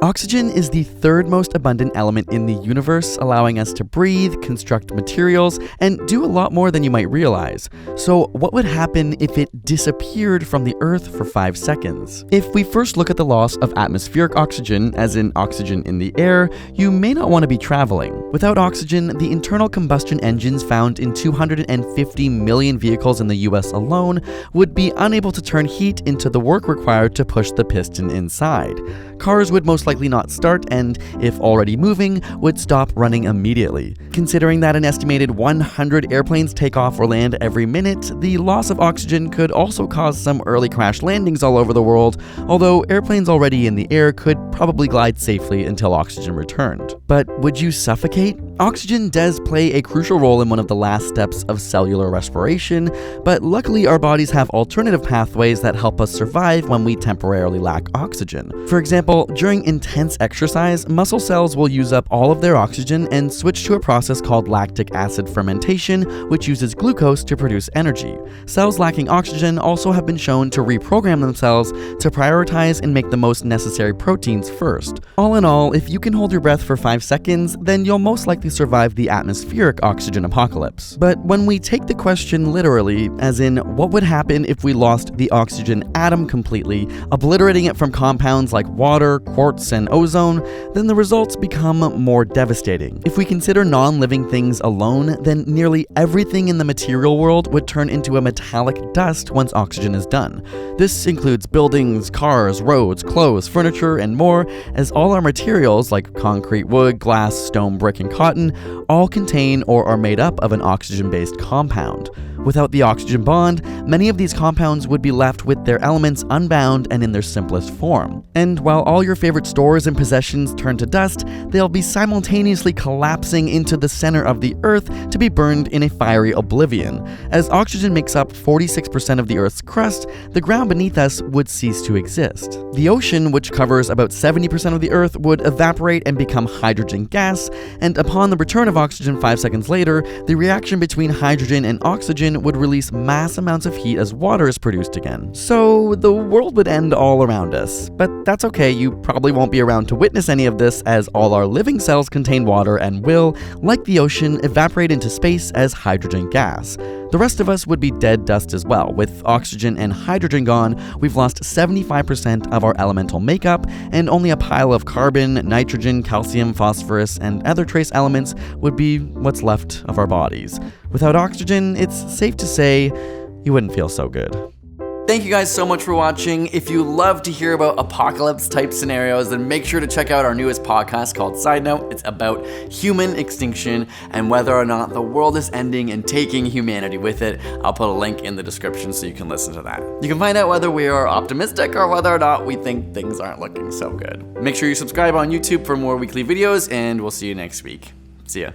Oxygen is the third most abundant element in the universe, allowing us to breathe, construct materials, and do a lot more than you might realize. So what would happen if it disappeared from the Earth for 5 seconds? If we first look at the loss of atmospheric oxygen, as in oxygen in the air, you may not want to be traveling. Without oxygen, the internal combustion engines found in 250 million vehicles in the US alone would be unable to turn heat into the work required to push the piston inside. Cars would most likely not start and, if already moving, would stop running immediately. Considering that an estimated 100 airplanes take off or land every minute, the loss of oxygen could also cause some early crash landings all over the world, although airplanes already in the air could probably glide safely until oxygen returned. But would you suffocate? Oxygen does play a crucial role in one of the last steps of cellular respiration, but luckily our bodies have alternative pathways that help us survive when we temporarily lack oxygen. For example, during intense exercise, muscle cells will use up all of their oxygen and switch to a process called lactic acid fermentation, which uses glucose to produce energy. Cells lacking oxygen also have been shown to reprogram themselves to prioritize and make the most necessary proteins first. All in all, if you can hold your breath for 5 seconds, then you'll most likely survive the atmospheric oxygen apocalypse. But when we take the question literally, as in what would happen if we lost the oxygen atom completely, obliterating it from compounds like water, quartz, and ozone, then the results become more devastating. If we consider non-living things alone, then nearly everything in the material world would turn into a metallic dust once oxygen is done. This includes buildings, cars, roads, clothes, furniture, and more, as all our materials like concrete, wood, glass, stone, brick, and cotton all contain or are made up of an oxygen-based compound. Without the oxygen bond, many of these compounds would be left with their elements unbound and in their simplest form. And while all your favorite stores and possessions turn to dust, they'll be simultaneously collapsing into the center of the Earth to be burned in a fiery oblivion. As oxygen makes up 46% of the Earth's crust, the ground beneath us would cease to exist. The ocean, which covers about 70% of the Earth, would evaporate and become hydrogen gas, and upon the return of oxygen 5 seconds later, the reaction between hydrogen and oxygen would release mass amounts of heat as water is produced again. So the world would end all around us. But that's okay, you probably won't be around to witness any of this, as all our living cells contain water and will, like the ocean, evaporate into space as hydrogen gas. The rest of us would be dead dust as well. With oxygen and hydrogen gone, we've lost 75% of our elemental makeup, and only a pile of carbon, nitrogen, calcium, phosphorus, and other trace elements would be what's left of our bodies. Without oxygen, it's safe to say you wouldn't feel so good. Thank you guys so much for watching. If you love to hear about apocalypse type scenarios, then make sure to check out our newest podcast called Side Note. It's about human extinction and whether or not the world is ending and taking humanity with it. I'll put a link in the description so you can listen to that. You can find out whether we are optimistic or whether or not we think things aren't looking so good. Make sure you subscribe on YouTube for more weekly videos, and we'll see you next week. See ya.